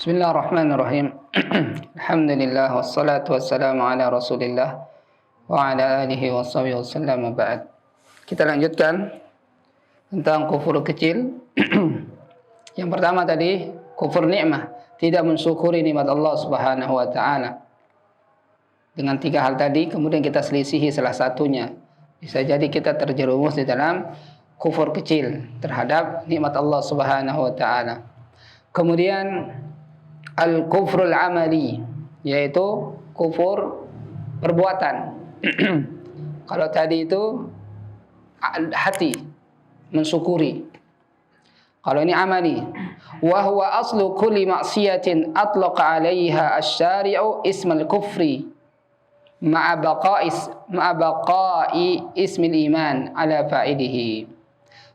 Bismillahirrahmanirrahim. Alhamdulillah wassalatu wassalamu ala Rasulillah wa ala alihi washabihi wasallam ba'd. Kita lanjutkan tentang kufur kecil. Yang pertama tadi kufur nikmah, tidak mensyukuri nikmat Allah Subhanahu wa taala. Dengan tiga hal tadi kemudian kita selisihi salah satunya. Bisa jadi kita terjerumus di dalam kufur kecil terhadap nikmat Allah Subhanahu wa taala. Kemudian al-kufrul amali, yaitu kufur perbuatan. Kalau tadi itu hati mensyukuri. Kalau ini amali. Wa huwa aslu kulli ma'siyatin atlaqa 'alaiha asy-syari'u ismal kufri ma'a baqa'i ismil iman 'ala fa'ilihi.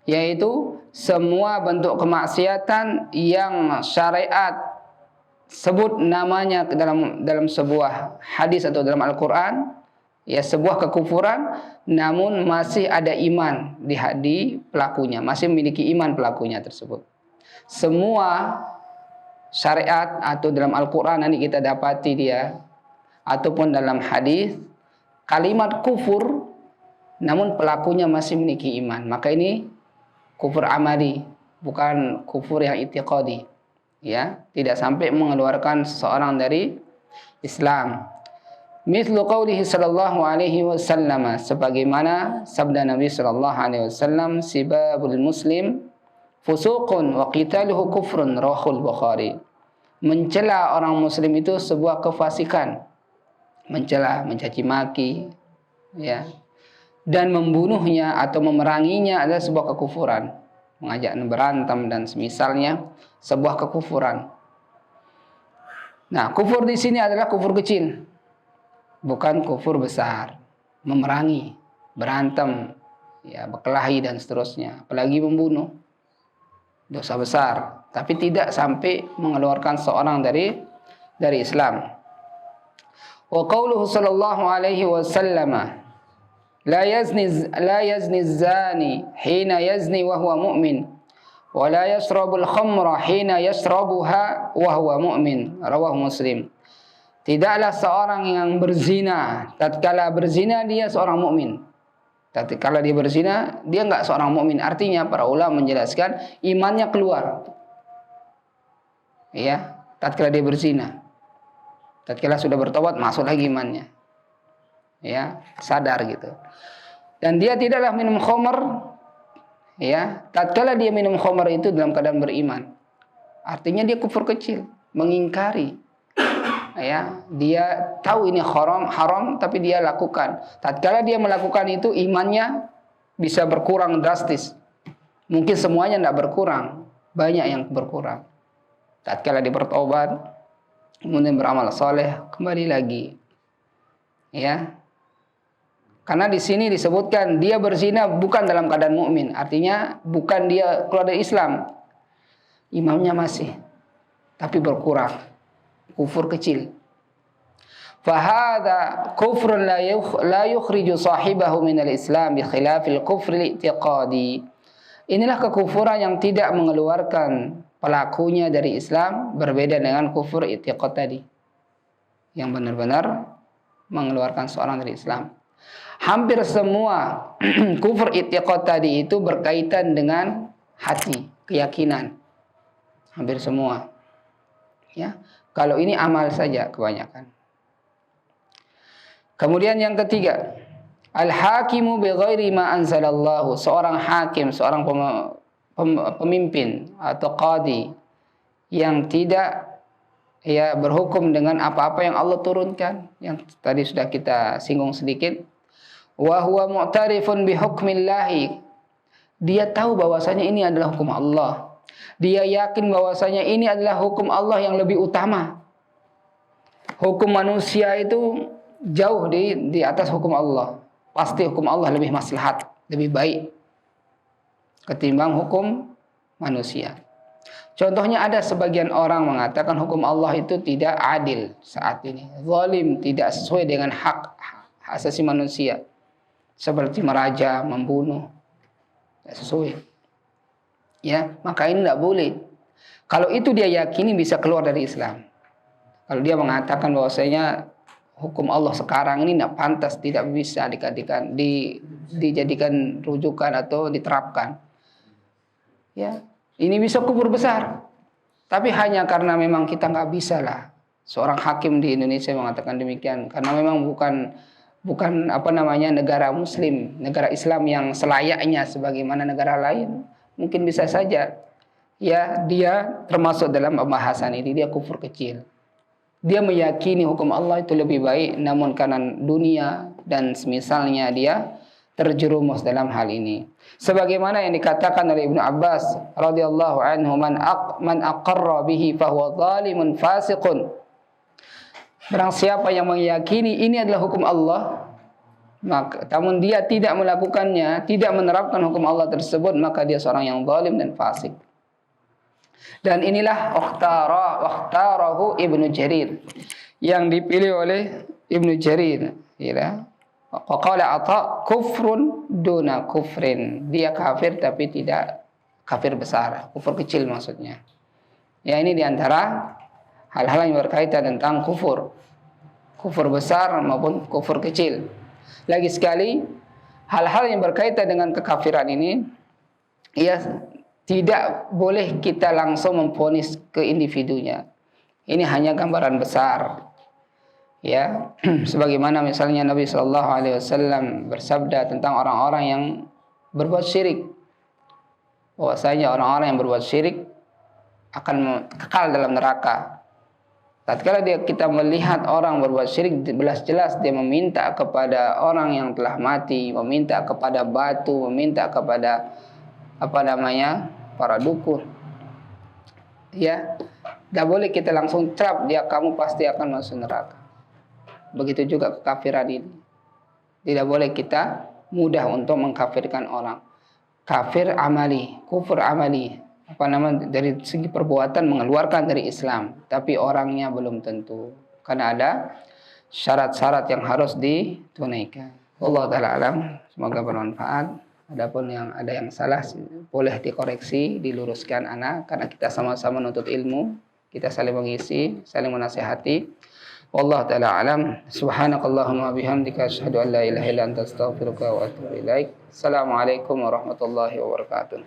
Yaitu semua bentuk kemaksiatan yang syariat sebut namanya dalam sebuah hadis atau dalam Al-Quran, ya sebuah kekufuran, namun masih ada iman di pelakunya, masih memiliki iman pelakunya tersebut. Semua syariat atau dalam Al-Quran nanti kita dapati dia, ataupun dalam hadis, kalimat kufur, namun pelakunya masih memiliki iman. Maka ini kufur amali, bukan kufur yang i'tiqadi. Ya, tidak sampai mengeluarkan seseorang dari Islam. Mithlu qaulihi sallallahu alaihi wasallam, sebagaimana sabda Nabi sallallahu alaihi wasallam, sibabul muslim fusuqun wa qitaluhu kufrun, rawahul Bukhari. Mencela orang muslim itu sebuah kefasikan. Mencela, mencaci maki, ya. Dan membunuhnya atau memeranginya adalah sebuah kekufuran. Mengajak berantem dan semisalnya sebuah kekufuran. Nah, kufur di sini adalah kufur kecil, bukan kufur besar. Memerangi, berantem, ya, berkelahi dan seterusnya, apalagi membunuh, dosa besar, tapi tidak sampai mengeluarkan seorang dari Islam. Wa qauluhu sallallahu alaihi wasallam, La yazni zani hina yazni wa huwa mu'min wa la yashrabul khamra hina yashrabuha wa huwa mu'min, rawahu Muslim. Tidaklah seorang yang berzina tatkala berzina dia seorang mukmin. Tatkala dia berzina dia enggak seorang mukmin. Artinya para ulama menjelaskan imannya keluar. Ya, tatkala dia berzina. Tatkala sudah bertobat masuk lagi imannya. Ya, sadar gitu. Dan dia tidaklah minum khamr, ya, tatkala dia minum khamr itu dalam keadaan beriman. Artinya dia kufur kecil, mengingkari. Ya, dia tahu ini haram tapi dia lakukan. Tatkala dia melakukan itu imannya bisa berkurang drastis. Mungkin semuanya tidak berkurang, banyak yang berkurang. Tatkala dia bertobat, kemudian beramal saleh, kembali lagi. Ya. Karena di sini disebutkan dia berzina bukan dalam keadaan mukmin, artinya bukan dia keluar dari Islam. Imannya masih, tapi berkurang. Kufur kecil. Fahadha kufrun la yukhriju sahibahu minal Islam bi khilafil kufri i'tiqadi. Inilah kekufuran yang tidak mengeluarkan pelakunya dari Islam, berbeda dengan kufur i'tiqad tadi, yang benar-benar mengeluarkan seorang dari Islam. Hampir semua kufur i'tiqad tadi itu berkaitan dengan hati, keyakinan. Hampir semua. Ya. Kalau ini amal saja kebanyakan. Kemudian yang ketiga, al-hakimu bighairi ma anzalallahu. Seorang hakim, seorang pemimpin atau qadi yang tidak berhukum dengan apa-apa yang Allah turunkan, yang tadi sudah kita singgung sedikit. Wa huwa mu'tarifun bi hukmillahi. Dia tahu bahwasanya ini adalah hukum Allah. Dia yakin bahwasanya ini adalah hukum Allah yang lebih utama. Hukum manusia itu jauh di atas hukum Allah. Pasti hukum Allah lebih maslahat, lebih baik ketimbang hukum manusia. Contohnya ada sebagian orang mengatakan hukum Allah itu tidak adil saat ini, zalim, tidak sesuai dengan hak asasi manusia. Seperti merajam, membunuh, tidak sesuai. Ya, maka ini tidak boleh. Kalau itu dia yakini bisa keluar dari Islam. Kalau dia mengatakan bahwasanya hukum Allah sekarang ini tidak pantas, tidak bisa dijadikan rujukan atau diterapkan, ya ini bisa kufur besar. Tapi hanya karena memang kita nggak bisa lah. Seorang hakim di Indonesia mengatakan demikian karena memang bukan negara Muslim, negara Islam yang selayaknya sebagaimana negara lain. Mungkin bisa saja ya dia termasuk dalam pembahasan ini, dia kufur kecil. Dia meyakini hukum Allah itu lebih baik, namun karena dunia dan semisalnya dia terjerumus dalam hal ini. Sebagaimana yang dikatakan oleh Ibnu Abbas radhiyallahu anhu, man aqarra bihi fahuwa zalimun fasiqun. Barang siapa yang meyakini ini adalah hukum Allah, maka namun dia tidak melakukannya, tidak menerapkan hukum Allah tersebut, maka dia seorang yang zalim dan fasik. Dan inilah wakhtarahu Ibnu Jarir, yang dipilih oleh Ibnu Jarir, ya. Qala Atha kufrun duna kufrin. Dia kafir tapi tidak kafir besar, kufur kecil maksudnya. Ya, ini diantara hal-hal yang berkaitan tentang kufur. Kufur besar maupun kufur kecil. Lagi sekali, hal-hal yang berkaitan dengan kekafiran ini, ya, tidak boleh kita langsung memvonis ke individunya. Ini hanya gambaran besar. Ya, sebagaimana misalnya Nabi Shallallahu Alaihi Wasallam bersabda tentang orang-orang yang berbuat syirik, bahwasanya orang-orang yang berbuat syirik akan kekal dalam neraka. Tatkala kita melihat orang berbuat syirik, jelas-jelas dia meminta kepada orang yang telah mati, meminta kepada batu, meminta kepada para dukun. Ya, tidak boleh kita langsung trap dia, kamu pasti akan masuk neraka. Begitu juga kekafiran ini. Tidak boleh kita mudah untuk mengkafirkan orang. Kafir amali, kufur amali, dari segi perbuatan mengeluarkan dari Islam, tapi orangnya belum tentu, karena ada syarat-syarat yang harus ditunaikan. Allah taala alam, semoga bermanfaat. Adapun yang ada yang salah boleh dikoreksi, diluruskan anak, karena kita sama-sama menuntut ilmu, kita saling mengisi, saling menasihati. Wallahu taala alam. Subhanakallahumma bihamdika asyhadu an la ilaha illa anta astaghfiruka wa atubu ilaik. Assalamualaikum warahmatullahi wabarakatuh.